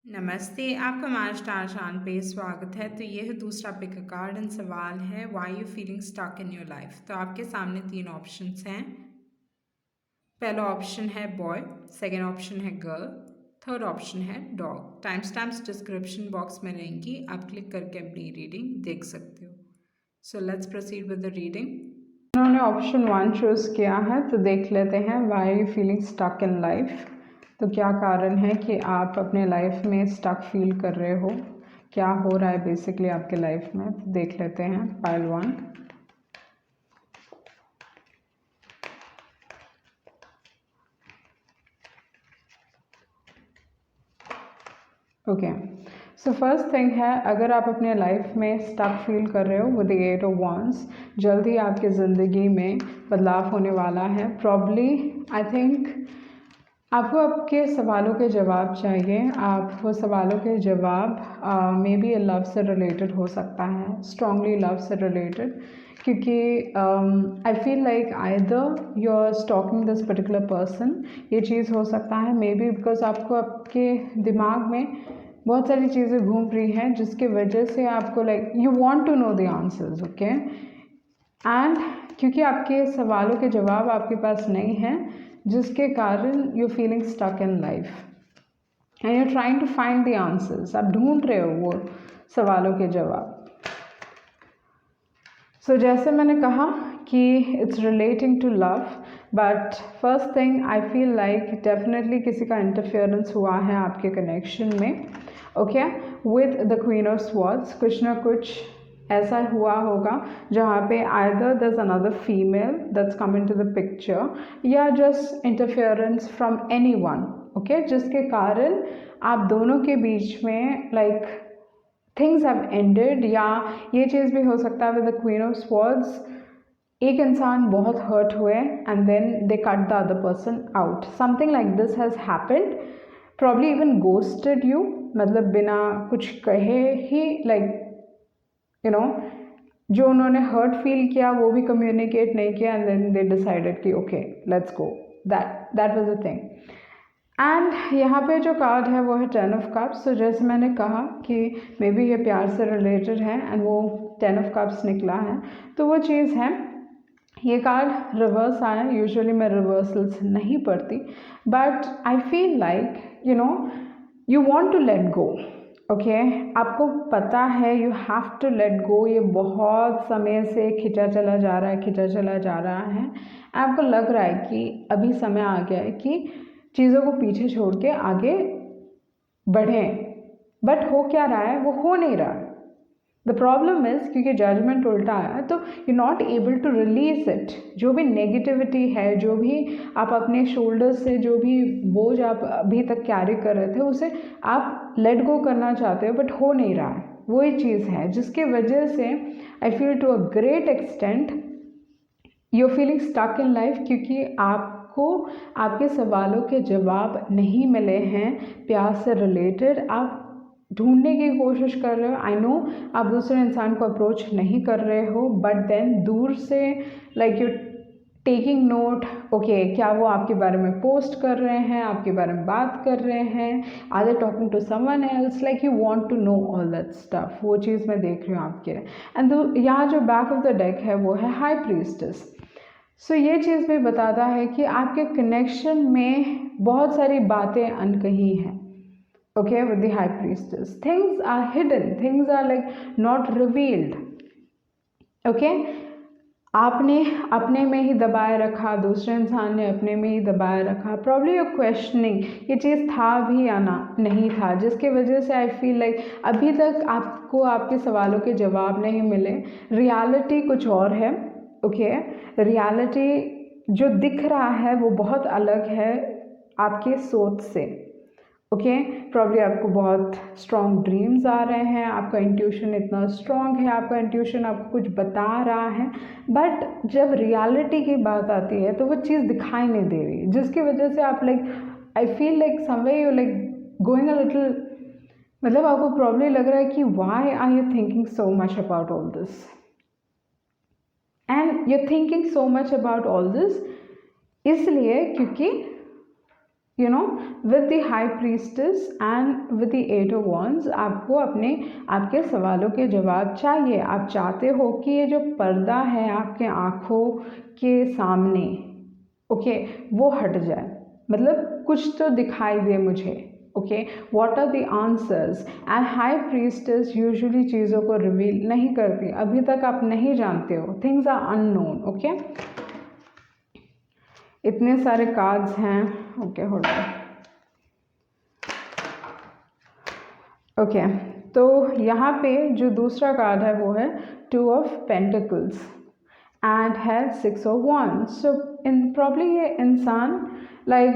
नमस्ते, आपका हमारा स्टार शान पे स्वागत है। तो ये है दूसरा पिक अ कार्ड एंड सवाल है why you feeling stuck in your life. तो आपके सामने 3 ऑप्शंस हैं। पहला ऑप्शन है बॉय, सेकेंड ऑप्शन है गर्ल, थर्ड ऑप्शन है dog. Time stamps description box में रहेंगी, आप क्लिक करके अपनी रीडिंग देख सकते हो। So let's proceed with the reading. उन्होंने ऑप्शन 1 चूज़ किया है, तो देख लेते हैं why you feeling stuck in life. तो क्या कारण है कि आप अपने लाइफ में स्टक फील कर रहे हो, क्या हो रहा है बेसिकली आपके लाइफ में। तो देख लेते हैं pile 1। Okay, so first thing है, अगर आप अपने लाइफ में स्टक फील कर रहे हो विद द 8 ऑफ वांड्स, जल्द ही आपकी ज़िंदगी में बदलाव होने वाला है। प्रॉब्ली आई थिंक आपको आपके सवालों के जवाब चाहिए। आप वो सवालों के जवाब मे बी लव से रिलेटेड हो सकता है, स्ट्रांगली लव से रिलेटेड, क्योंकि I feel like either you are stalking this particular person. ये चीज़ हो सकता है मे बी बिकॉज आपको आपके दिमाग में बहुत सारी चीज़ें घूम रही हैं जिसके वजह से आपको like you want to know the answers. Okay, and क्योंकि आपके सवालों के जवाब आपके पास नहीं हैं, जिसके कारण you feeling stuck in life and you trying to find the answers. आप ढूंढ रहे हो वो सवालों के जवाब। सो जैसे मैंने कहा कि it's relating to love, but first thing I feel like definitely किसी का इंटरफेरेंस हुआ है आपके कनेक्शन में। Okay, with the queen of swords, कुछ ना कुछ ऐसा हुआ होगा जहाँ पे either there is another female that's come in to the picture, या just interference from anyone. Okay, जिसके कारण आप दोनों के बीच में लाइक थिंग्स हैव एंडेड, या ये चीज़ भी हो सकता है with the queen of swords, एक इंसान बहुत हर्ट हुए and then they cut the other person out. Something like this has happened, probably even ghosted you, मतलब बिना कुछ कहे ही लाइक यू नो जो उन्होंने हर्ट फील किया वो भी कम्युनिकेट नहीं किया एंड देन दे डिसाइडेड कि okay let's go, that was the thing. And यहाँ पे जो कार्ड है वो है 10 ऑफ कप्स। तो जैसे मैंने कहा कि मे बी ये प्यार से रिलेटेड है एंड वो 10 ऑफ कप्स निकला है, तो वो चीज़ है। ये कार्ड रिवर्स आया, यूजुअली मैं रिवर्सल्स नहीं पढ़ती, but I feel like you want to let go. Okay, आपको पता है you have to let go. ये बहुत समय से खिंचा चला जा रहा है, खिंचा चला जा रहा है। आपको लग रहा है कि अभी समय आ गया है कि चीज़ों को पीछे छोड़ के आगे बढ़ें, बट हो क्या रहा है, वो हो नहीं रहा। द प्रॉब्लम इज़ क्योंकि जजमेंट उल्टा आया, तो you not able to release it. जो भी नेगेटिविटी है, जो भी आप अपने शोल्डर्स से जो भी बोझ आप अभी तक कैरी कर रहे थे, उसे आप लेट गो करना चाहते हो, बट हो नहीं रहा है। वही चीज़ है जिसके वजह से I feel to a great extent you feeling stuck in life, क्योंकि आपको आपके सवालों के जवाब नहीं मिले हैं प्यार से रिलेटेड। आप ढूंढने की कोशिश कर रहे हो। आई नो आप दूसरे इंसान को अप्रोच नहीं कर रहे हो, बट देन दूर से like you taking note. Okay, क्या वो आपके बारे में पोस्ट कर रहे हैं, आपके बारे में बात कर रहे हैं, are they talking to someone else, like you want to know all that stuff. वो चीज़ मैं देख रही हूँ आपके। एंड यहाँ जो बैक ऑफ द डेक है वो है हाई प्रीस्टेस। सो ये चीज़ भी बताता है कि आपके कनेक्शन में बहुत सारी बातें अनकही हैं। Okay, with the high priestess things are hidden, things are like not revealed. Okay, आपने अपने में ही दबाए रखा, दूसरे इंसान ने अपने में ही दबाए रखा। प्रॉब्ली यू क्वेश्चनिंग ये चीज़ था भी या ना नहीं था, जिसके वजह से आई फील लाइक अभी तक आपको आपके सवालों के जवाब नहीं मिले। रियलिटी कुछ और है। ओके, रियलिटी जो दिख रहा है वो बहुत अलग है आपके सोच से। ओके, प्रॉब्ली आपको बहुत स्ट्रॉन्ग ड्रीम्स आ रहे हैं, आपका इंट्यूशन इतना स्ट्रॉन्ग है, आपका इंट्यूशन आपको कुछ बता रहा है, बट जब रियलिटी की बात आती है तो वो चीज़ दिखाई नहीं दे रही, जिसकी वजह से आप like I feel like someway you like going a little, मतलब आपको प्रॉब्ली लग रहा है कि why are you thinking so much about all this, and you thinking so much about all this इसलिए क्योंकि you know with the high priestess and with the eight of wands आपको आपके सवालों के जवाब चाहिए। आप चाहते हो कि ये जो पर्दा है आपके आँखों के सामने ओके वो हट जाए, मतलब कुछ तो दिखाई दे मुझे। Okay, what are the answers? And high priestess usually चीज़ों को रिवील नहीं करती, अभी तक आप नहीं जानते हो, थिंग्स आर अननोन। ओके, इतने सारे कार्ड्स हैं। Okay hold on. ओके, तो यहाँ पे जो दूसरा कार्ड है वो है 2 ऑफ पेंटिकल्स एंड है 6 of wands. So in probably ये इंसान लाइक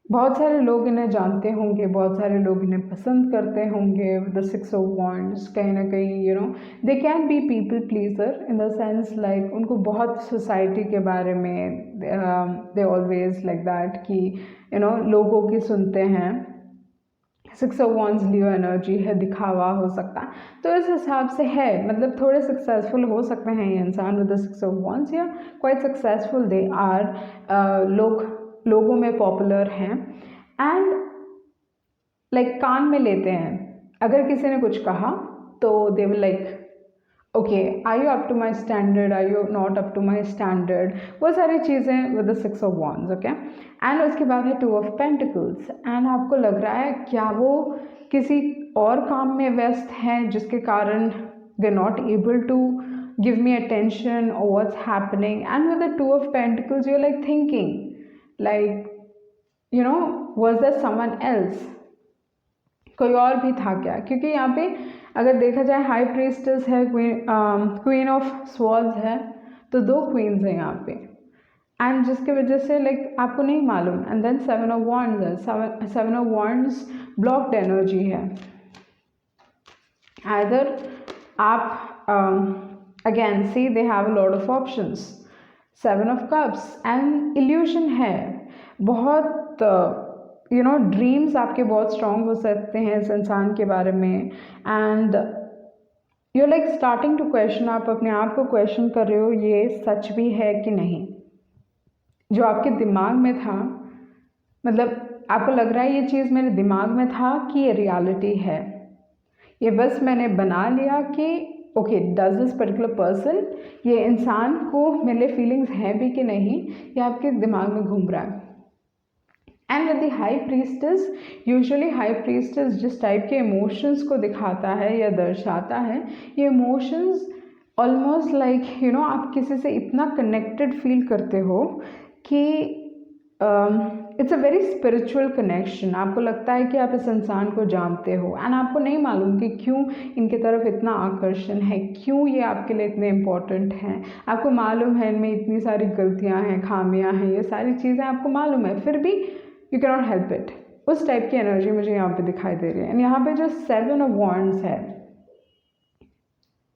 बहुत सारे लोग इन्हें जानते होंगे, बहुत सारे लोग इन्हें पसंद करते होंगे। विद द 6 ऑफ वॉन्ड्स कहीं ना कहीं you know they can be people pleaser in the sense like उनको बहुत सोसाइटी के बारे में दे ऑलवेज लाइक दैट कि यू नो लोगों की सुनते हैं। 6 ऑफ वॉन्ड्स लियो एनर्जी है, दिखावा हो सकता है, तो इस हिसाब से है मतलब थोड़े सक्सेसफुल हो सकते हैं ये इंसान विद द 6 ऑफ वॉन्ड्स या क्वाइट सक्सेसफुल दे आर। लोगों में पॉपुलर हैं एंड लाइक कान में लेते हैं। अगर किसी ने कुछ कहा तो they will like okay are you up to my standard, are you not up to my standard, वो सारी चीज़ें with the 6 of wands. Okay, and उसके बाद है 2 ऑफ पेंटिकल्स एंड आपको लग रहा है क्या वो किसी और काम में व्यस्त हैं जिसके कारण they not able to give me attention और what's happening. And with the 2 of pentacles you are like thinking like you know was there someone else, कोई और भी था क्या? क्योंकि यहाँ पे अगर देखा जाए हाई प्रीस्टेस है, क्वीन ऑफ स्वॉर्ड्स है, तो 2 क्वींस हैं यहाँ पे एंड जिसकी वजह से लाइक आपको नहीं मालूम। एंड देन 7 ऑफ वॉन्ड्स है, 7 ऑफ वॉन्ड्स ब्लॉक्ड एनर्जी है। आइदर आप again see they have a lot of options. 7 of cups and illusion है, बहुत यू नो ड्रीम्स आपके बहुत स्ट्रॉन्ग हो सकते हैं इस इंसान के बारे में and you like starting to question, आप अपने आप को क्वेश्चन कर रहे हो ये सच भी है कि नहीं। जो आपके दिमाग में था मतलब आपको लग रहा है ये चीज़ मेरे दिमाग में था कि ये रियलिटी है, ये बस मैंने बना लिया कि okay does this particular person, ये इंसान को मेरे फीलिंग्स हैं भी कि नहीं, ये आपके दिमाग में घूम रहा है। And with the high priestess, usually high priestess जिस टाइप के इमोशंस को दिखाता है या दर्शाता है, ये emotions almost like you know आप किसी से इतना कनेक्टेड फील करते हो कि it's a very spiritual connection. आपको लगता है कि आप इस इंसान को जानते हो एंड आपको नहीं मालूम कि क्यों इनके तरफ इतना आकर्षण है, क्यों ये आपके लिए इतने इम्पोर्टेंट हैं। आपको मालूम है इनमें इतनी सारी गलतियां हैं, खामियां हैं, ये सारी चीज़ें आपको मालूम है, फिर भी you can not help it. उस टाइप की एनर्जी मुझे यहाँ पे दिखाई दे रही है। एंड यहाँ पे जो 7 ऑफ वॉन्ड्स है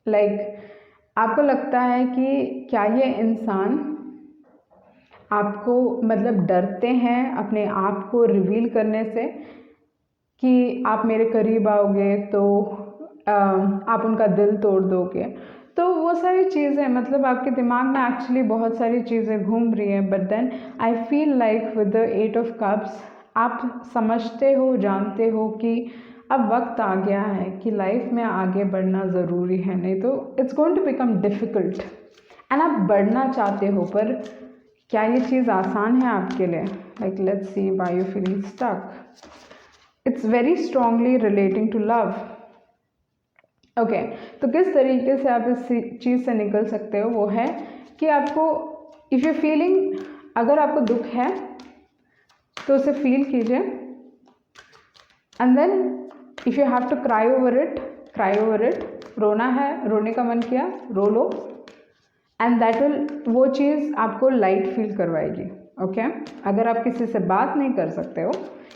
लाइक आपको लगता है कि क्या ये इंसान आपको मतलब डरते हैं अपने आप को रिवील करने से कि आप मेरे करीब आओगे तो आप उनका दिल तोड़ दोगे। तो वो सारी चीज़ें मतलब आपके दिमाग में एक्चुअली बहुत सारी चीज़ें घूम रही हैं, but then I feel like with the 8 of cups आप समझते हो, जानते हो कि अब वक्त आ गया है कि लाइफ में आगे बढ़ना ज़रूरी है, नहीं तो it's going to become difficult. And आप बढ़ना चाहते हो, पर क्या ये चीज़ आसान है आपके लिए? Like let's see why you feeling stuck. It's very strongly relating to love. Okay, तो किस तरीके से आप इस चीज़ से निकल सकते हो वो है कि आपको इफ़ यू फीलिंग, अगर आपको दुख है तो उसे फील कीजिए and then if you have to cry over it, cry over it. रोना है, रोने का मन किया, रो लो एंड दैट विल, वो चीज़ आपको लाइट फील करवाएगी। ओके, अगर आप किसी से बात नहीं कर सकते हो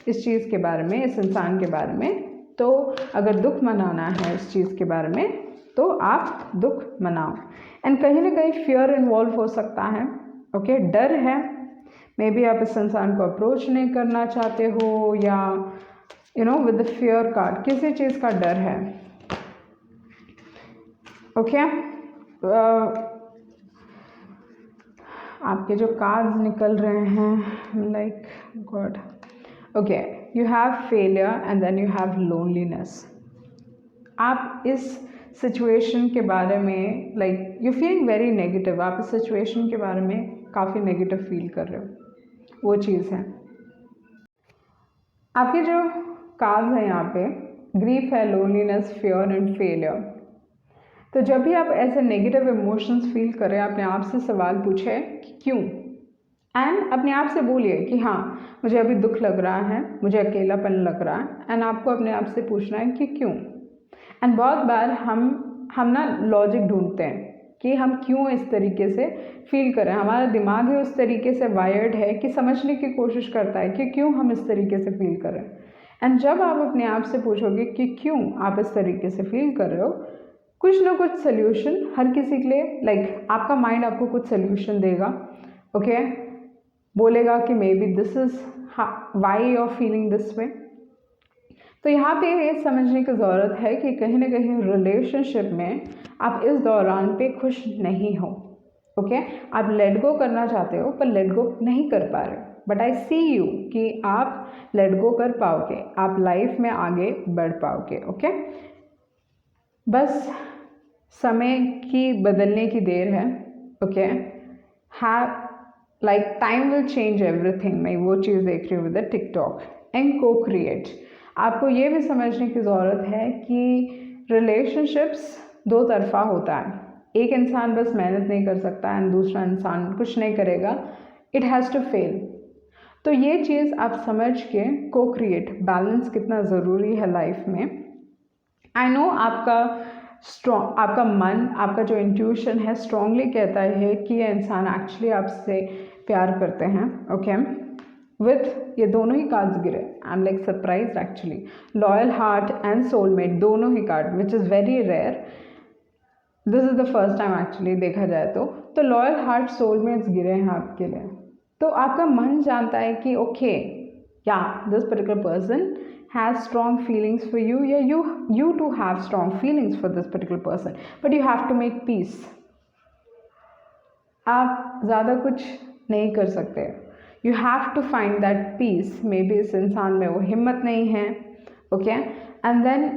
इस चीज़ के बारे में, इस इंसान के बारे में, तो अगर दुख मनाना है इस चीज़ के बारे में तो आप दुख मनाओ। एंड कहीं ना कहीं फियर इन्वॉल्व हो सकता है। ओके, डर है, मे बी आप इस इंसान को अप्रोच नहीं करना चाहते हो या you know with the fear card किसी चीज़ का डर है। ओके, आपके जो कार्ड्स निकल रहे हैं like god okay, you have failure and then you have loneliness. आप इस सिचुएशन के बारे में like you feeling very negative, आप इस सिचुएशन के बारे में काफ़ी नेगेटिव फील कर रहे हो, वो चीज़ है। आपके जो कार्ड्स हैं यहाँ पे, ग्रीफ है, लोनलीनेस, फियर एंड फेलियर। तो जब भी आप ऐसे नेगेटिव इमोशंस फील करें, अपने आप से सवाल पूछे कि क्यों, एंड अपने आप से बोलिए कि हाँ मुझे अभी दुख लग रहा है, मुझे अकेलापन लग रहा है, एंड आपको अपने आप से पूछना है कि क्यों। एंड बहुत बार हम ना लॉजिक ढूंढते हैं कि हम क्यों इस तरीके से फील करें, हमारा दिमाग ही उस तरीके से वायर्ड है कि समझने की कोशिश करता है कि क्यों हम इस तरीके से फील कर रहे हैं। एंड जब आप अपने आप से पूछोगे कि क्यों आप इस तरीके से फील कर रहे हो, कुछ ना कुछ सोल्यूशन हर किसी के लिए, लाइक आपका माइंड आपको कुछ सोल्यूशन देगा। ओके, बोलेगा कि maybe this is why you are feeling this way. तो यहाँ पे ये समझने की ज़रूरत है कि कहीं ना कहीं रिलेशनशिप में आप इस दौरान पे खुश नहीं हो। ओके, आप लेट गो करना चाहते हो पर लेट गो नहीं कर पा रहे हो, बट आई सी यू कि आप लेट गो कर पाओगे, आप लाइफ में आगे बढ़ पाओगे। ओके, बस समय की बदलने की देर है। Okay, have like time will change everything. मैं वो चीज़ देख रही हूँ विद द टिकटॉक एंड को क्रिएट। आपको ये भी समझने की ज़रूरत है कि रिलेशनशिप्स दो तरफा होता है। एक इंसान बस मेहनत नहीं कर सकता एंड दूसरा इंसान कुछ नहीं करेगा, इट हैज़ टू फेल। तो ये चीज़ आप समझ के को क्रिएट, बैलेंस कितना ज़रूरी है लाइफ में। आई नो आपका मन, आपका जो इंट्यूशन है स्ट्रांगली कहता है कि ये इंसान एक्चुअली आपसे प्यार करते हैं। ओके, विथ ये दोनों ही कार्ड्स गिरे, I am like surprise actually. Loyal heart and soulmate, दोनों ही card, which is very rare. This is the first time actually देखा जाए तो लॉयल हार्ट सोलमेट्स गिरे हैं आपके लिए। तो आपका मन जानता है कि ओके या this particular person has strong feelings for you, yeah, you too have strong feelings for this particular person, but you have to make peace. आप ज़्यादा कुछ नहीं कर सकते, you have to find that peace. maybe इस इंसान में वो हिम्मत नहीं है। Okay, and then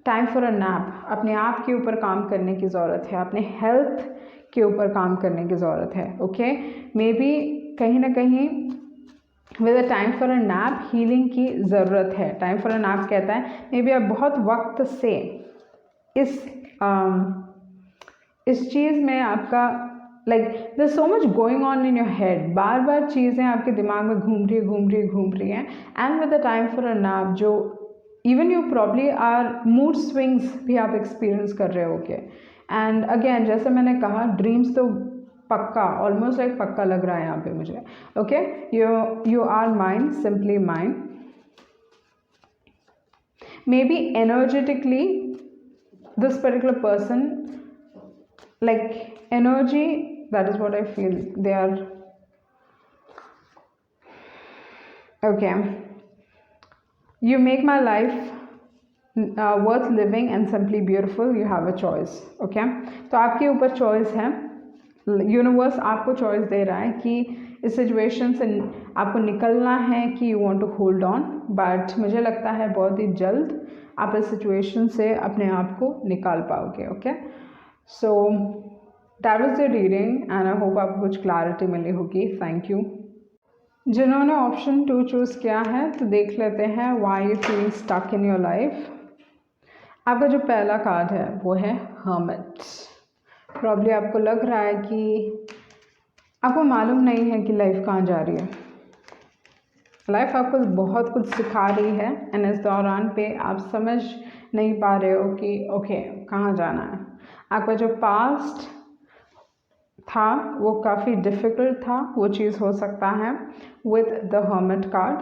time for a nap. अपने आप के ऊपर काम करने की ज़रूरत है, अपने हेल्थ के ऊपर काम करने की ज़रूरत है। ओके, मे बी कहीं ना कहीं with a time for a nap healing की ज़रूरत है। टाइम फॉर अ नैप कहता है मे बी आप बहुत वक्त से इस चीज़ में आपका like there so much going on in your head, बार बार चीज़ें आपके दिमाग में घूम रही हैं and with a time for a nap जो even you probably are mood swings भी आप एक्सपीरियंस कर रहे होगे। एंड अगेन जैसे मैंने कहा, ड्रीम्स तो पक्का, ऑलमोस्ट लाइक पक्का लग रहा है यहाँ पे मुझे। Okay, you are mind, simply mind. May be energetically this particular person, like energy, that is what I feel, they are okay. You make my life worth living and simply beautiful, you have a choice. Okay, तो आपके ऊपर choice है, universe आपको choice दे रहा है कि इस situation से आपको निकलना है कि you want to hold on, but मुझे लगता है बहुत ही जल्द आप इस सिचुएशन से अपने आप को निकाल पाओगे। Okay, so that was the reading and I hope आपको कुछ क्लैरिटी मिली होगी। Thank you. जिन्होंने ऑप्शन 2 चूज़ किया है तो देख लेते हैं why you feeling stuck in your life. आपका जो पहला कार्ड है वो है हर्मिट। प्रॉब्ली आपको लग रहा है कि आपको मालूम नहीं है कि लाइफ कहाँ जा रही है, लाइफ आपको बहुत कुछ सिखा रही है एंड इस दौरान पे आप समझ नहीं पा रहे हो कि ओके कहाँ जाना है। आपका जो पास्ट था वो काफ़ी डिफ़िकल्ट था, वो चीज़ हो सकता है with the hermit card.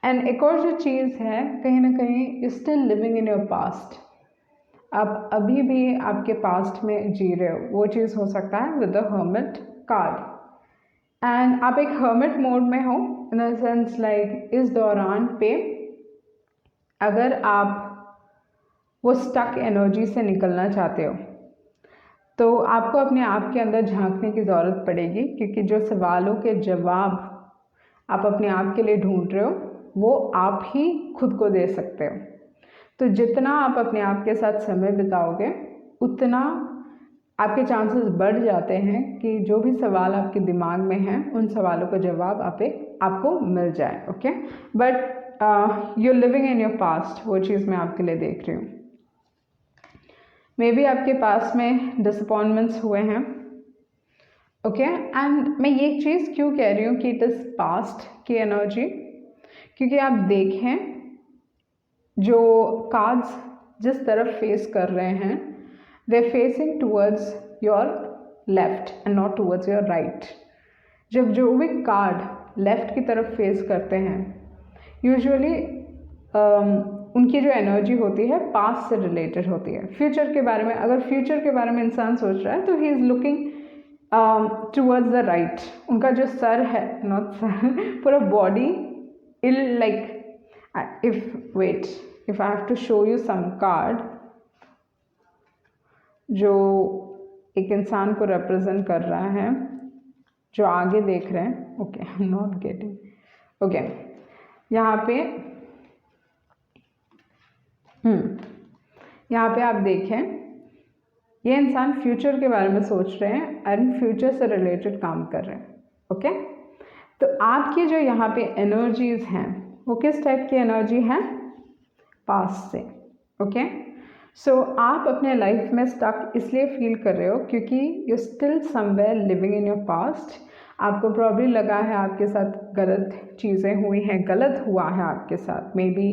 And एक और जो चीज़ है, कहीं ना कहीं still living in your past, आप अभी भी आपके पास्ट में जी रहे हो, वो चीज़ हो सकता है with the hermit card. And आप एक हर्मिट मोड में हो इन द सेंस लाइक इस दौरान पे अगर आप वो स्टक एनर्जी से निकलना चाहते हो तो आपको अपने आप के अंदर झांकने की ज़रूरत पड़ेगी, क्योंकि जो सवालों के जवाब आप अपने आप के लिए ढूंढ रहे हो वो आप ही खुद को दे सकते हो। तो जितना आप अपने आप के साथ समय बिताओगे उतना आपके चांसेस बढ़ जाते हैं कि जो भी सवाल आपके दिमाग में हैं उन सवालों का जवाब आपको मिल जाए। Okay, but you living in your past, वो चीज़ मैं आपके लिए देख रही हूँ। मे बी आपके पास में डिसअपॉइंटमेंट्स हुए हैं। ओके, एंड मैं ये चीज़ क्यों कह रही हूँ कि इट इज़ पास्ट की एनर्जी, क्योंकि आप देखें जो कार्ड्स जिस तरफ फेस कर रहे हैं they facing towards your left and not towards your right. जब जो भी कार्ड लेफ्ट की तरफ फेस करते हैं यूजुअली उनकी जो एनर्जी होती है पास्ट से रिलेटेड होती है। फ्यूचर के बारे में, अगर फ्यूचर के बारे में इंसान सोच रहा है तो he is looking towards the right. उनका जो सर है, नॉट सर, पूरा body ill like if I have to show you some card जो एक इंसान को रिप्रेजेंट कर रहा है जो आगे देख रहे हैं। Okay, I am not getting. Okay, यहाँ पे आप देखें ये इंसान फ्यूचर के बारे में सोच रहे हैं एंड फ्यूचर से रिलेटेड काम कर रहे हैं। ओके, तो आपकी जो यहाँ पे एनर्जीज हैं वो किस टाइप की एनर्जी है? पास्ट से। ओके, सो आप अपने लाइफ में स्टक इसलिए फील कर रहे हो क्योंकि you still somewhere living in your past. आपको प्रॉब्ली लगा है आपके साथ गलत चीज़ें हुई हैं, गलत हुआ है आपके साथ, मे बी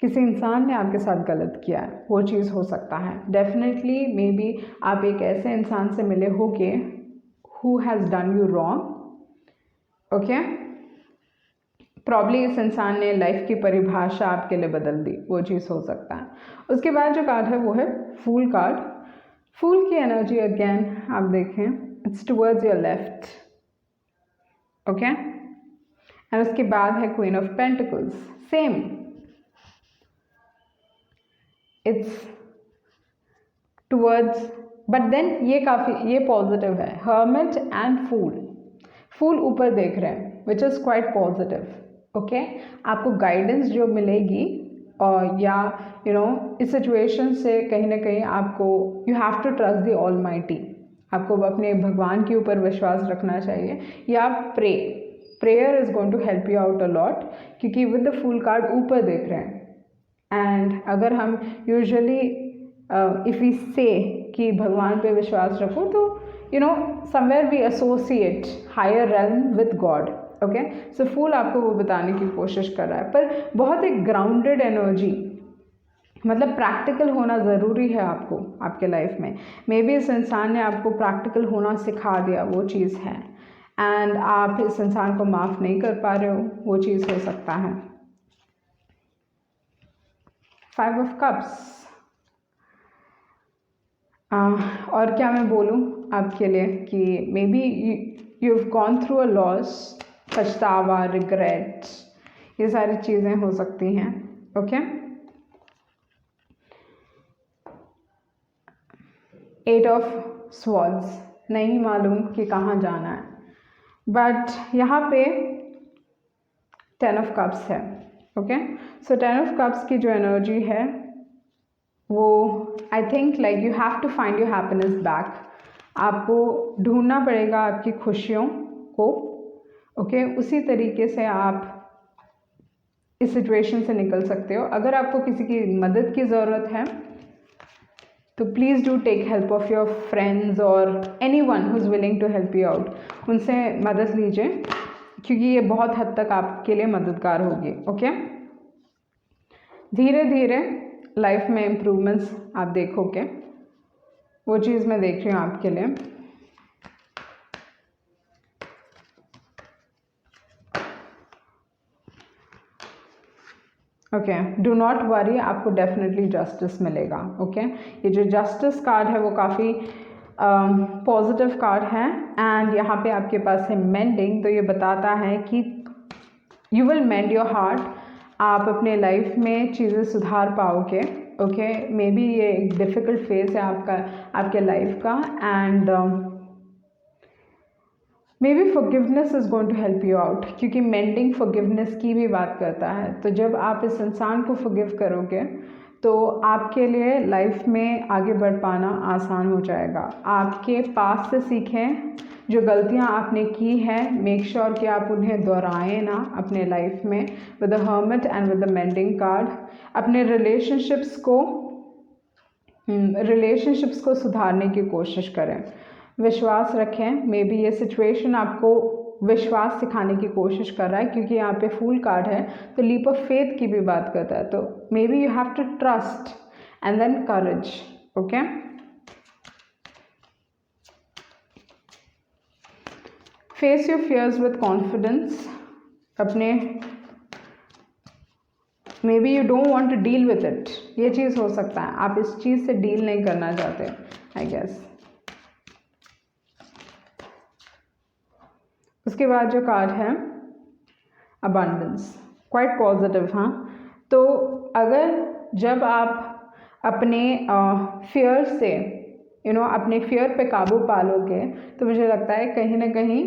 किसी इंसान ने आपके साथ गलत किया है, वो चीज़ हो सकता है। डेफिनेटली मे बी आप एक ऐसे इंसान से मिले होगे who has done you wrong. Okay, probably इस इंसान ने लाइफ की परिभाषा आपके लिए बदल दी, वो चीज़ हो सकता है। उसके बाद जो कार्ड है वो है फूल कार्ड। फूल की एनर्जी अगेन आप देखें it's towards your left. Okay, and उसके बाद है queen of pentacles, same, it's towards, but then ये पॉजिटिव है। हर्मिट एंड फूल ऊपर देख रहे हैं which is quite positive. Okay, आपको गाइडेंस जो मिलेगी और या इस सिचुएशन से कहीं ना कहीं आपको you have to trust the almighty. आपको अपने भगवान के ऊपर विश्वास रखना चाहिए या prayer is going to help you out a lot, क्योंकि विद द फूल कार्ड ऊपर देख रहे हैं। एंड अगर हम यूजुअली इफ़ वी से कि भगवान पे विश्वास रखो तो somewhere we associate higher realm with God. Okay, so fool आपको वो बताने की कोशिश कर रहा है, पर बहुत एक ग्राउंडेड एनर्जी, मतलब प्रैक्टिकल होना ज़रूरी है आपको आपके लाइफ में। मे बी इस इंसान ने आपको प्रैक्टिकल होना सिखा दिया, वो चीज़ है, एंड आप इस इंसान को माफ़ नहीं कर पा रहे हो, वो चीज़ हो सकता है। 5 ऑफ कप्स। और क्या मैं बोलूँ आपके लिए कि may be you have gone through a loss, पछतावा, रिग्रेट, ये सारी चीज़ें हो सकती हैं। ओके, 8 ऑफ स्वॉर्ड्स, नहीं मालूम कि कहाँ जाना है, बट यहाँ पे 10 ऑफ कप्स है। ओके, सो 10 ऑफ कप्स की जो एनर्जी है वो I think like you have to find your happiness back. आपको ढूंढना पड़ेगा आपकी खुशियों को। ओके, उसी तरीके से आप इस सिचुएशन से निकल सकते हो। अगर आपको किसी की मदद की ज़रूरत है तो please do take help of your friends और anyone who is willing to help you out. उनसे मदद लीजिए क्योंकि ये बहुत हद तक आपके लिए मददगार होगी। ओके, धीरे धीरे लाइफ में इम्प्रूवमेंट्स आप देखोगे, वो चीज़ मैं देख रही हूँ आपके लिए। ओके, डू नॉट वरी, आपको डेफिनेटली जस्टिस मिलेगा। ओके, ये जो जस्टिस कार्ड है वो काफ़ी पॉजिटिव कार्ड है, एंड यहाँ पे आपके पास है मेंडिंग, तो ये बताता है कि you will mend your heart. आप अपने लाइफ में चीज़ें सुधार पाओगे। ओके, मे बी ये एक डिफ़िकल्ट फेज़ है आपके लाइफ का, and may be forgiveness is going to help you out, क्योंकि मेंडिंग फॉरगिवनेस की भी बात करता है। तो जब आप इस इंसान को फॉरगिव करोगे तो आपके लिए लाइफ में आगे बढ़ पाना आसान हो जाएगा। आपके पास से सीखें, जो गलतियां आपने की हैं मेक श्योर कि आप उन्हें दोहराएं ना अपने लाइफ में। With the hermit and with the mending card अपने रिलेशनशिप्स को सुधारने की कोशिश करें, विश्वास रखें। मे बी ये सिचुएशन आपको विश्वास सिखाने की कोशिश कर रहा है, क्योंकि यहाँ पे फूल कार्ड है तो लीप ऑफ फेथ की भी बात करता है। तो may be you have to trust and then courage. Okay, face your fears with confidence. अपने may be you don't want to deal with it, ये चीज़ हो सकता है आप इस चीज़ से डील नहीं करना चाहते आई गेस। उसके बाद जो कार्ड है अबंडेंस, क्वाइट पॉजिटिव। हाँ, तो अगर जब आप अपने फियर से अपने फियर पे काबू पा लोगे तो मुझे लगता है कहीं ना कहीं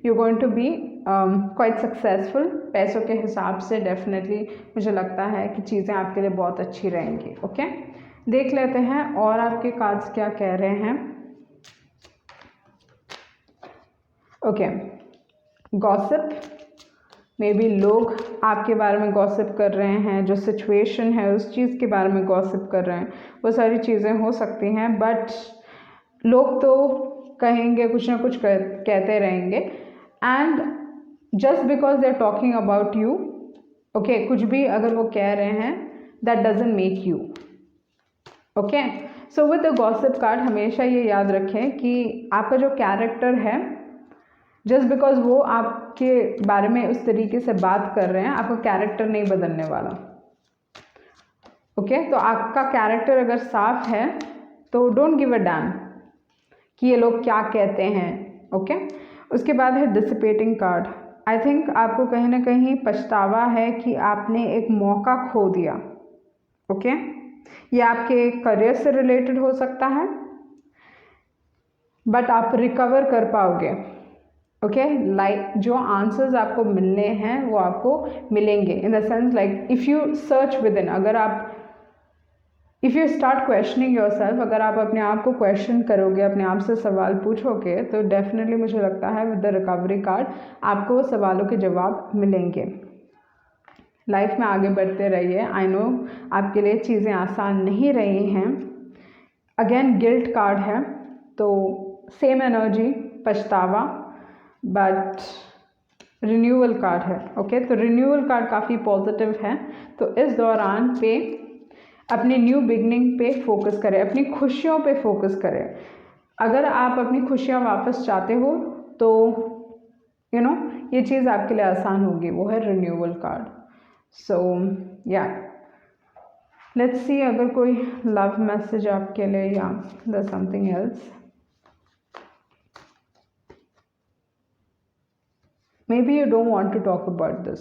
you going to be quite successful. पैसों के हिसाब से डेफिनेटली मुझे लगता है कि चीज़ें आपके लिए बहुत अच्छी रहेंगी। ओके, देख लेते हैं और आपके कार्ड्स क्या कह रहे हैं। ओके, गॉसिप, मे बी लोग आपके बारे में गॉसिप कर रहे हैं, जो सिचुएशन है उस चीज़ के बारे में गॉसिप कर रहे हैं, वो सारी चीज़ें हो सकती हैं। बट लोग तो कहेंगे, कुछ ना कुछ कहते रहेंगे, and just because they are talking about you, okay, कुछ भी अगर वो कह रहे हैं that doesn't make you. Okay, so with the gossip card हमेशा ये याद रखें कि आपका जो कैरेक्टर है, जस्ट बिकॉज वो आपके बारे में उस तरीके से बात कर रहे हैं, आपका कैरेक्टर नहीं बदलने वाला। ओके, तो आपका कैरेक्टर अगर साफ है तो डोंट गिव अ डैम कि ये लोग क्या कहते हैं। ओके, उसके बाद है डिसिपेटिंग कार्ड। आई थिंक आपको कहीं ना कहीं पछतावा है कि आपने एक मौका खो दिया। ओके, ये आपके करियर से रिलेटेड हो सकता है, बट आप रिकवर कर पाओगे। ओके, लाइक जो आंसर्स आपको मिलने हैं वो आपको मिलेंगे, in the sense like if you search with in, अगर आप if you start questioning your self, अगर आप अपने आप को क्वेश्चन करोगे, अपने आप से सवाल पूछोगे, तो डेफिनेटली मुझे लगता है विद द रिकवरी कार्ड आपको वो सवालों के जवाब मिलेंगे। लाइफ में आगे बढ़ते रहिए। आई नो आपके लिए चीज़ें आसान नहीं रही हैं। अगेन गिल्ट कार्ड है, तो सेम एनर्जी, पछतावा, बट रिन्यूअल कार्ड है। ओके, तो रिन्यूअल कार्ड काफ़ी पॉजिटिव है। तो इस दौरान पे अपनी न्यू बिगनिंग पे फोकस करें, अपनी खुशियों पे फोकस करें। अगर आप अपनी खुशियाँ वापस चाहते हो तो ये चीज़ आपके लिए आसान होगी, वो है रिन्यूअल कार्ड। सो या लेट्स सी अगर कोई लव मैसेज आपके लिए या the something else. May B you don't want to talk about this,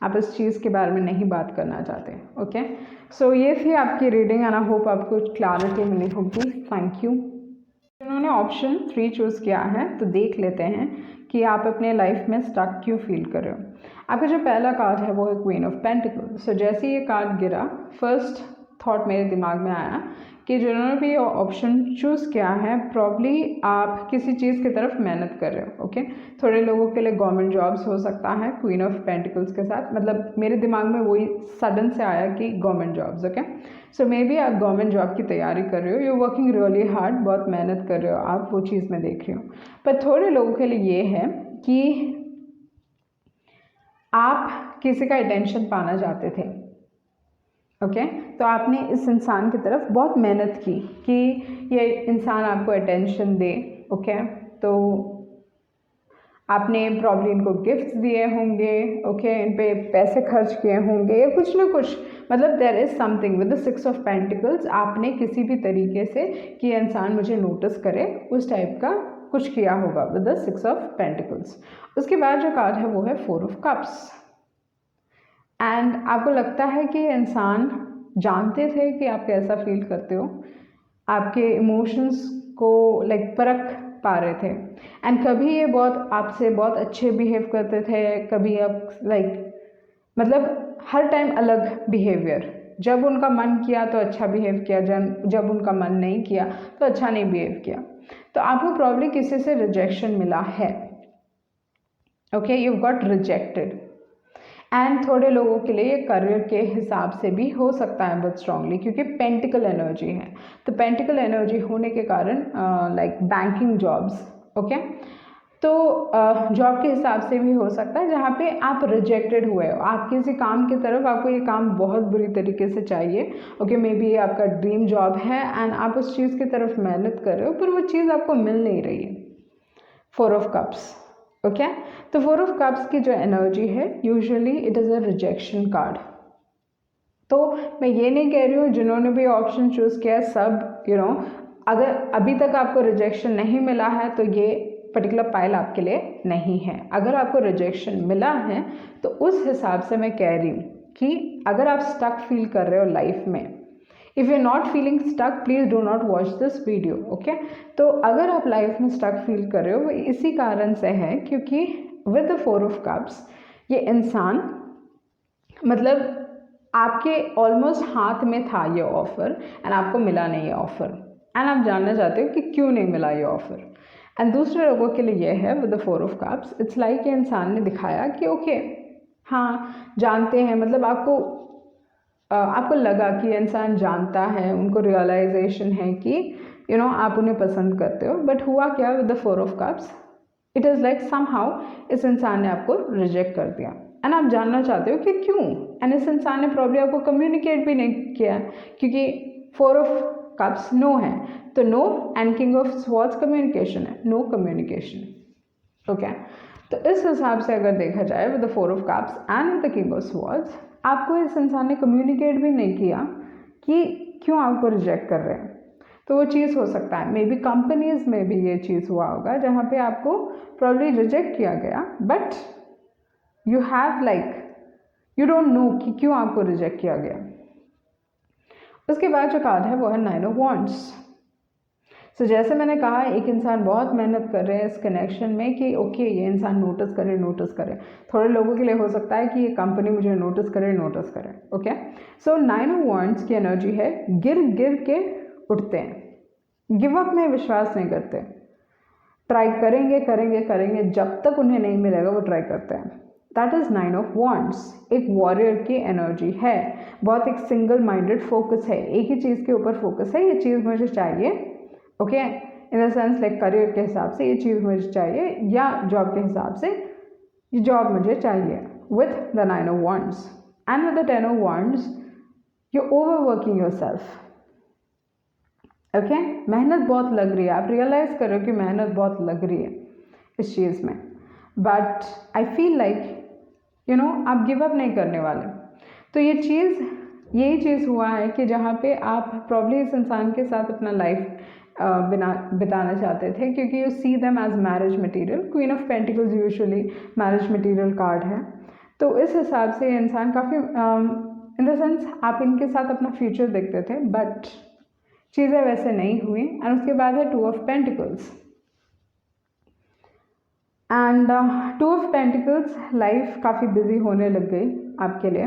आप इस चीज़ के बारे में नहीं बात करना चाहते। ओके, सो ये थी आपकी रीडिंग एंड आई होप आपको क्लैरिटी मिली होगी। Thank you. उन्होंने ऑप्शन 3 चूज़ किया है, तो देख लेते हैं कि आप अपने लाइफ में स्टक क्यों फील कर रहे हो। आपका जो पहला कार्ड है वो है क्वीन ऑफ पेंटिकल। सो जैसे ये कार्ड गिरा, फर्स्ट थॉट मेरे दिमाग में आया कि जिन्होंने भी ऑप्शन चूज़ किया है, प्रॉब्ली आप किसी चीज़ की तरफ मेहनत कर रहे हो। ओके, थोड़े लोगों के लिए गवर्नमेंट जॉब्स हो सकता है क्वीन ऑफ पेंटिकल्स के साथ, मतलब मेरे दिमाग में वही सडन से आया कि government jobs. Okay, so may be आप गवर्नमेंट जॉब की तैयारी कर रहे हो, यू वर्किंग रियली हार्ड, बहुत मेहनत कर रहे हो आप, वो चीज़ मैं देख रही हूँ। पर थोड़े लोगों के लिए ये है कि आप किसी का अटेंशन पाना चाहते थे। ओके, तो आपने इस इंसान की तरफ बहुत मेहनत की कि ये इंसान आपको अटेंशन दे। ओके, तो आपने प्रॉब्लम इनको गिफ्ट्स दिए होंगे, ओके, इन पे पैसे खर्च किए होंगे या कुछ ना कुछ, मतलब there is something with the 6 of pentacles. आपने किसी भी तरीके से कि ये इंसान मुझे नोटिस करे, उस टाइप का कुछ किया होगा विद द 6 ऑफ पेंटिकल्स। उसके बाद जो कार्ड है वो है 4 ऑफ कप्स, एंड आपको लगता है कि ये इंसान जानते थे कि आप कैसा फील करते हो, आपके इमोशंस को लाइक परख पा रहे थे। एंड कभी ये बहुत आपसे बहुत अच्छे बिहेव करते थे, कभी आप मतलब हर टाइम अलग बिहेवियर। जब उनका मन किया तो अच्छा बिहेव किया, जब उनका मन नहीं किया तो अच्छा नहीं बिहेव किया। तो आपको प्रॉब्लम किसी से रिजेक्शन मिला है। Okay, you got rejected. And थोड़े लोगों के लिए ये करियर के हिसाब से भी हो सकता है बहुत स्ट्रांगली, क्योंकि पेंटिकल एनर्जी है। तो पेंटिकल एनर्जी होने के कारण लाइक बैंकिंग जॉब्स, ओके, तो जॉब के हिसाब से भी हो सकता है जहाँ पे आप रिजेक्टेड हुए हो। आप किसी काम की तरफ, आपको ये काम बहुत बुरी तरीके से चाहिए, ओके, मे बी ये आपका ड्रीम जॉब है एंड आप उस चीज़ की तरफ मेहनत कर रहे हो, पर वो चीज़ आपको मिल नहीं रही है। 4 ऑफ कप्स, ओके। तो 4 ऑफ कप्स की जो एनर्जी है, usually it is a rejection card. तो मैं ये नहीं कह रही हूँ जिन्होंने भी ऑप्शन चूज़ किया सब अगर अभी तक आपको रिजेक्शन नहीं मिला है तो ये पर्टिकुलर पाइल आपके लिए नहीं है। अगर आपको रिजेक्शन मिला है तो उस हिसाब से मैं कह रही हूँ कि अगर आप स्टक फील कर रहे हो लाइफ में, if you not feeling stuck, please do not watch this video, okay. तो अगर आप लाइफ में स्टक फील कर रहे हो, वो इसी कारण से है क्योंकि विद द 4 ऑफ कप्स ये इंसान मतलब आपके ऑलमोस्ट हाथ में था ये ऑफ़र एंड आपको मिला नहीं है ऑफ़र, एंड आप जानना चाहते हो कि क्यों नहीं मिला ये ऑफ़र। एंड दूसरे लोगों के लिए ये है with the 4 of cups, it's like ये इंसान ने दिखाया कि ओके हाँ जानते हैं, मतलब आपको लगा कि इंसान जानता है, उनको रियलाइजेशन है कि आप उन्हें पसंद करते हो, बट हुआ क्या with the 4 of cups, it is like somehow इस इंसान ने आपको रिजेक्ट कर दिया एंड आप जानना चाहते हो कि क्यों। एंड इस इंसान ने प्रॉब्लम आपको कम्युनिकेट भी नहीं किया क्योंकि 4 ऑफ कप्स नो है, तो no and king of swords communication है, नो कम्युनिकेशन, ओके। तो इस हिसाब से अगर देखा जाए with the 4 of cups and with the king of swords, आपको इस इंसान ने कम्युनिकेट भी नहीं किया कि क्यों आपको रिजेक्ट कर रहे हैं। तो वो चीज़ हो सकता है, मे बी कंपनीज में भी ये चीज़ हुआ होगा जहाँ पे आपको प्रॉब्ली रिजेक्ट किया गया, but you have you don't know कि क्यों आपको रिजेक्ट किया गया। उसके बाद जो कार्ड है वो है 9 ऑफ वॉन्ड्स। सो जैसे मैंने कहा, एक इंसान बहुत मेहनत कर रहे हैं इस कनेक्शन में कि ओके ये इंसान नोटिस करे। थोड़े लोगों के लिए हो सकता है कि ये कंपनी मुझे नोटिस करे, ओके। सो 9 ऑफ वॉन्ड्स की एनर्जी है गिर के उठते हैं, गिव अप में विश्वास नहीं करते, ट्राई करेंगे जब तक उन्हें नहीं मिलेगा वो ट्राई करते हैं। That is 9 of wands. एक वॉरियर की एनर्जी है, बहुत एक सिंगल माइंडेड फोकस है, एक ही चीज़ के ऊपर फोकस है, ये चीज़ मुझे चाहिए, okay, in the sense like career के हिसाब से ये चीज़ मुझे चाहिए, या जॉब के हिसाब से ये जॉब मुझे चाहिए, with the 9 of wands. And with the 10 of wands you over working your self, okay. मेहनत बहुत लग रही है, आप रियलाइज़ कर रहे हो कि मेहनत बहुत लग रही है इस चीज़ में, बट आई फील लाइक आप गिव अप नहीं करने वाले। तो यही चीज़ हुआ है कि जहाँ पे आप प्रॉब्ली इस इंसान के साथ अपना लाइफ बिताना चाहते थे, क्योंकि you see them as marriage material. Queen of pentacles usually marriage material card है, तो इस हिसाब से ये इंसान काफ़ी इन द सेंस आप इनके साथ अपना फ्यूचर देखते थे, बट चीज़ें वैसे नहीं हुई। एंड उसके बाद है 2 of pentacles and 2 of pentacles, life काफ़ी बिजी होने लग गई आपके लिए,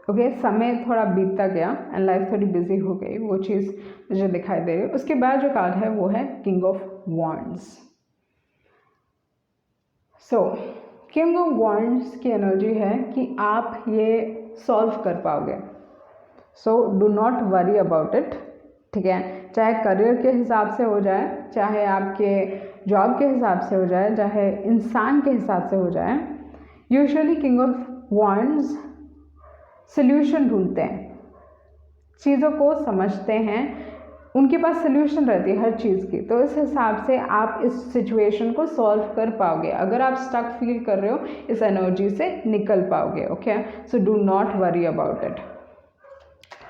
ओके। समय थोड़ा बीतता गया एंड लाइफ थोड़ी बिजी हो गई, वो चीज़ मुझे दिखाई दे रही है। उसके बाद जो कार्ड है वो है king of wands. So king of wands की एनर्जी है कि आप ये सॉल्व कर पाओगे, so do not worry about it, ठीक है। चाहे करियर के हिसाब से हो जाए, चाहे आपके जॉब के हिसाब से हो जाए, चाहे इंसान के हिसाब से हो जाए, usually king of wands solution ढूंढते हैं, चीज़ों को समझते हैं, उनके पास सल्यूशन रहती है हर चीज़ की। तो इस हिसाब से आप इस सिचुएशन को सॉल्व कर पाओगे। अगर आप स्टक फील कर रहे हो, इस एनर्जी से निकल पाओगे, okay. So do not worry about it.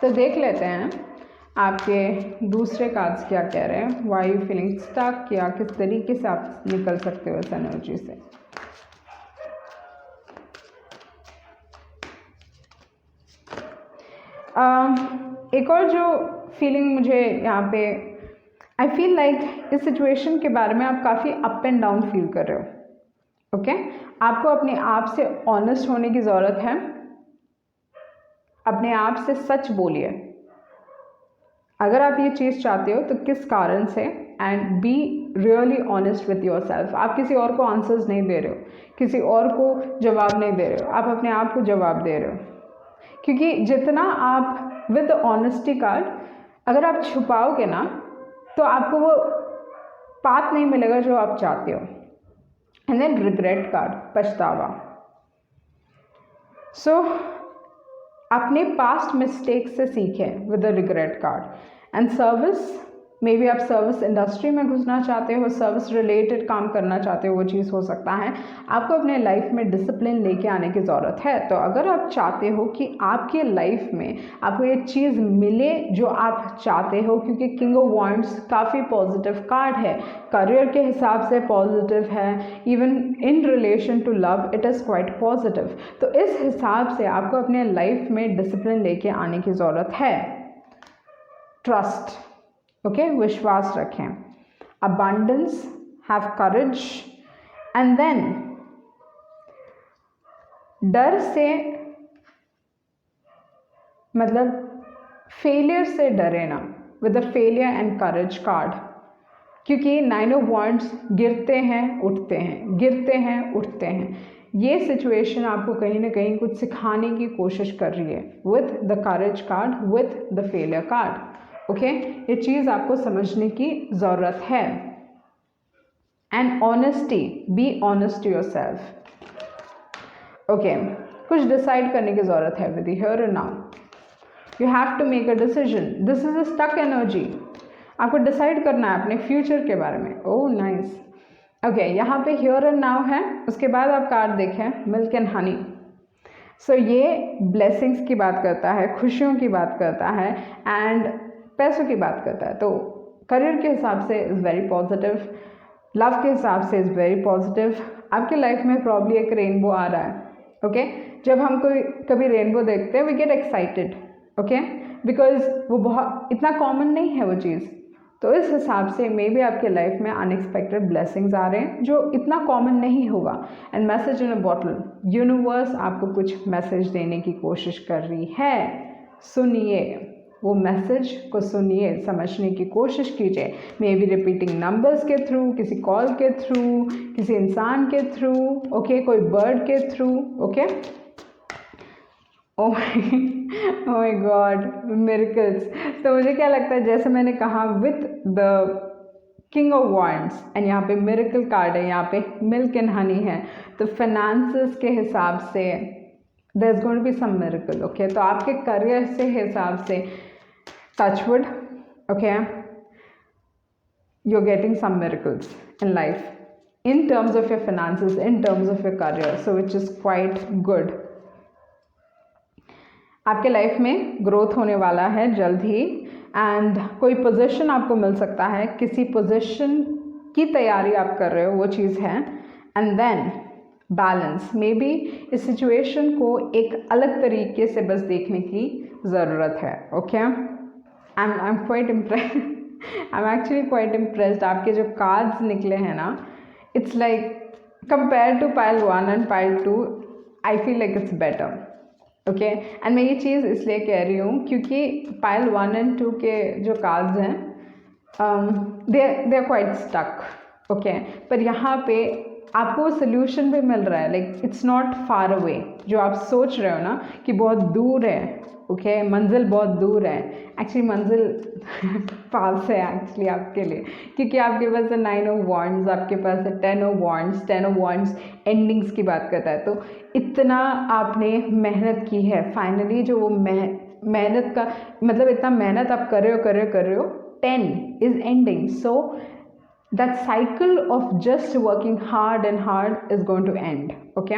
तो देख लेते हैं आपके दूसरे कार्ड्स क्या कह रहे हैं, वाई यू फीलिंग स्टक, या किस तरीके से आप निकल सकते हो इस एनर्जी से। एक और जो फीलिंग मुझे यहाँ पे आई फील लाइक इस सिचुएशन के बारे में आप काफ़ी अप एंड डाउन फील कर रहे हो। ओके, आपको अपने आप से ऑनेस्ट होने की ज़रूरत है। अपने आप से सच बोलिए अगर आप ये चीज़ चाहते हो तो किस कारण से, and be really honest with your self. आप किसी और को आंसर्स नहीं दे रहे हो, किसी और को जवाब नहीं दे रहे हो, आप अपने आप को जवाब दे रहे हो। क्योंकि जितना आप विद ऑनेस्टी कार्ड अगर आप छुपाओगे ना तो आपको वो पाथ नहीं मिलेगा जो आप चाहते हो। एंड देन रिग्रेट कार्ड, पछतावा। सो अपने पास्ट मिस्टेक से सीखें with the regret card. And service, may be आप सर्विस इंडस्ट्री में घुसना चाहते हो, सर्विस रिलेटेड काम करना चाहते हो, वो चीज़ हो सकता है। आपको अपने लाइफ में डिसिप्लिन लेके आने की ज़रूरत है। तो अगर आप चाहते हो कि आपके लाइफ में आपको ये चीज़ मिले जो आप चाहते हो, क्योंकि किंग ऑफ वॉन्ड्स काफ़ी पॉजिटिव कार्ड है, करियर के हिसाब से पॉजिटिव है, even in relation to love it is quite positive. तो इस हिसाब से आपको अपने लाइफ में डिसिप्लिन लेके आने की ज़रूरत है। ट्रस्ट, ओके, विश्वास रखें। Abundance, have courage. And then डर से मतलब फेलियर से डरे ना, with the failure and courage card. क्योंकि 9 ऑफ वॉन्ड्स गिरते हैं उठते हैं, गिरते हैं उठते हैं। ये सिचुएशन आपको कहीं ना कहीं कुछ सिखाने की कोशिश कर रही है with the courage card, with the failure card. Okay, ये चीज़ आपको समझने की ज़रूरत है। And honesty, be honest to yourself. Okay, कुछ डिसाइड करने की ज़रूरत है with here and now. You have to make a decision. This is a stuck energy. आपको डिसाइड करना है अपने फ्यूचर के बारे में। Oh nice. ओके, यहाँ पे हियर एंड नाउ है। उसके बाद आप कार्ड देखें, मिल्क एंड हनी। सो ये ब्लेसिंग्स की बात करता है, खुशियों की बात करता है, एंड पैसों की बात करता है। तो करियर के हिसाब से इज़ वेरी पॉजिटिव, लव के हिसाब से इज़ वेरी पॉजिटिव। आपके लाइफ में प्रॉब्ली एक रेनबो आ रहा है। ओके, जब हम कोई कभी रेनबो देखते हैं we get excited, okay, because वो बहुत इतना कॉमन नहीं है वो चीज़। तो इस हिसाब से मे बी आपके लाइफ में अनएक्सपेक्टेड ब्लेसिंग्स आ रहे हैं जो इतना कॉमन नहीं होगा। And message in a bottle, universe आपको कुछ मैसेज देने की कोशिश कर रही है। सुनिए, वो मैसेज को सुनिए, समझने की कोशिश कीजिए। मे बी रिपीटिंग नंबर्स के थ्रू, किसी कॉल के थ्रू, किसी इंसान के थ्रू, ओके, कोई बर्ड के through, okay. Oh my God, miracles. तो मुझे क्या लगता है, जैसे मैंने कहा with the king of wands and यहाँ पे मिरेकल कार्ड है, यहाँ पे मिल्क एंड हनी है, तो फाइनेंसेस के हिसाब से there is going to be some miracle, okay. तो आपके करियर से हिसाब से touchwood, okay, you're getting some miracles in life in terms of your finances, in terms of your career, so which is quite good. आपके life में growth होने वाला है जल्द ही, एंड कोई पोजीशन आपको मिल सकता है, किसी पोजीशन की तैयारी आप कर रहे हो, वो चीज़ है। And then balance, may be इस सिचुएशन को एक अलग तरीके से बस देखने की ज़रूरत है, okay. I'm quite impressed. I'm actually quite impressed. आपके जो कार्ड्स निकले हैं ना, it's like compared to pile 1 and pile 2, I feel like it's better. Okay? And मैं ये चीज़ इसलिए कह रही हूँ क्योंकि pile 1 and 2 के जो कार्ड्स हैं they are quite stuck. Okay? पर यहाँ पे आपको सोल्यूशन भी मिल रहा है, like it's not far away. जो आप सोच रहे हो ना कि बहुत दूर है, ओके, मंजिल बहुत दूर है, एक्चुअली मंजिल पास है एक्चुअली आपके लिए, क्योंकि आपके पास है 9 ऑफ वॉन्ड्स, आपके पास है 10 of wands. 10 of wands endings की बात करता है। तो इतना आपने मेहनत की है, फाइनली जो वो मेहनत का मतलब इतना मेहनत आप कर रहे हो 10 is ending. So that cycle of just working hard and hard is going to end, okay?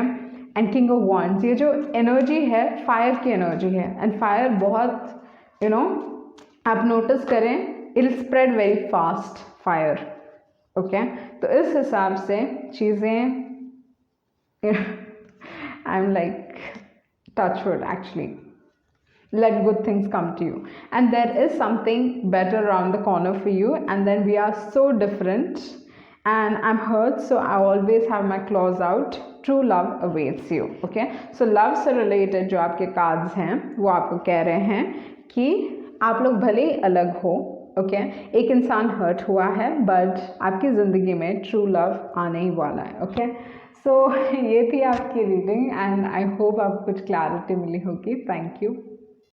And king of wands, ये जो एनर्जी है फायर की एनर्जी है, एंड फायर बहुत यू नो आप नोटिस करें it spread very fast fire, okay. तो इस हिसाब से चीज़ें I am like touchwood actually, let good things come to you, and there is something better around the corner for you, and then we are so different and I'm hurt, so I always have my claws out. True love awaits you. Okay, so love से related जो आपके cards हैं वो आपको कह रहे हैं कि आप लोग भले ही अलग हो, ओके एक इंसान हर्ट हुआ है, बट आपकी ज़िंदगी में ट्रू लव आने ही वाला है. ओके सो ये थी आपकी रीडिंग एंड आई होप आपको कुछ क्लैरिटी मिली होगी. Thank you.